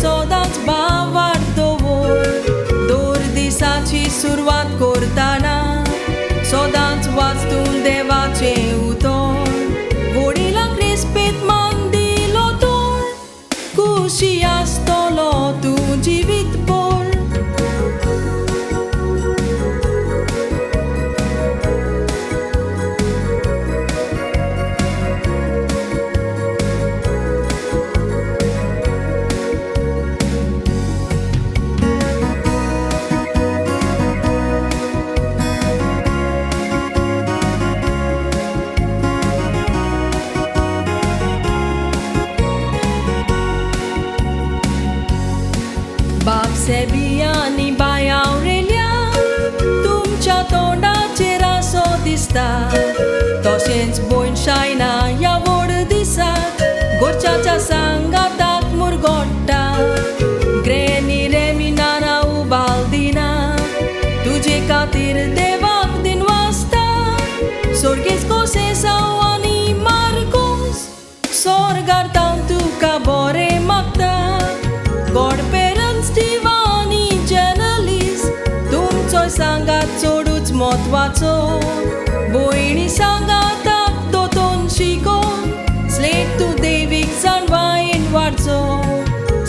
सदांच भावार्थोवर दोर दिसाची सुरवात करताना सदांच वाचून देवाचे उतर वडिलांक रेस्पेत मान दिलो तर खुशी आसतलो तूं जिवीतभर बाप सेबिया आनी बाय आवरेल्या तुमच्या तोंडाचेर आसो दिसता तशेंच भयण शायना ह्या व्हड दिसाक घरच्याच्या सांगाताक मुरगोडटा ग्रॅनी रेमिनाना उबाल दिना तुजे खातीर देवाक दिन वाजता सोर्गेस कोसेसांव आनी मार्कोस स्वर्गार तावन तुका बरें मागता गॉड स्टिवानी जर्नलिस्ट तुमचो सांगात चडूच म्हत्वाचो भयणी सांगाताक दोतोन शिकोवन स्लेट तूं देवीक जाणवायेन वाडचो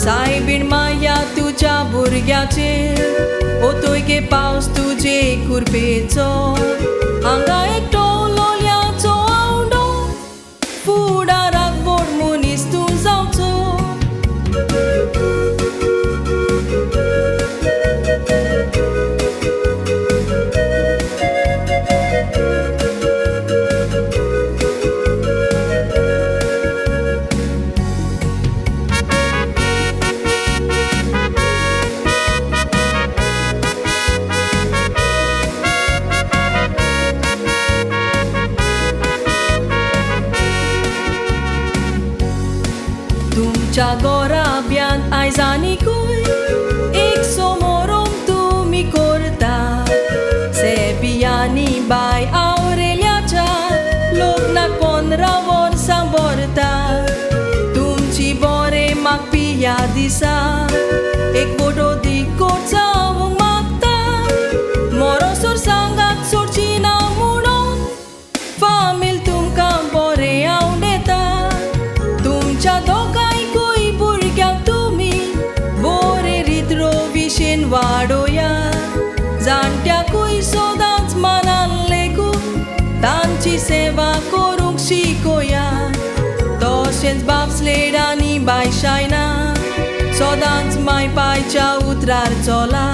सायबीण माया तुज्या भुरग्याचेर ओतोय गे पावस तुजे कुरपेचो हांगा एकटो लोलयाचो आवडो फुडाराक व्हड मनीस तूं जावचो तुमच्या गोराब्यान आयज आनीकूय एक सोमोरोम तुमी करता सेबियांनी बाय आवरेल्याच्या लग्नाक 15 वर्सां भरता तुमची बरें मागपी ह्या दिसा एक फोटो दिकोट जावंक मागता मोरोसोर सांगात सोडची ना म्हणून फामील तुमकां बरें आवडेता तुमच्या दोगांयकूय भुरग्यांक तुमी बरे रित्रो विशेन वाडोया जाणट्याकूय सदांच मानान लेगून तांची सेवा करूंक शिकोया तशेंच बाप स्लेड आनी बाय शायना सदांच माय पायच्या उतरार चोला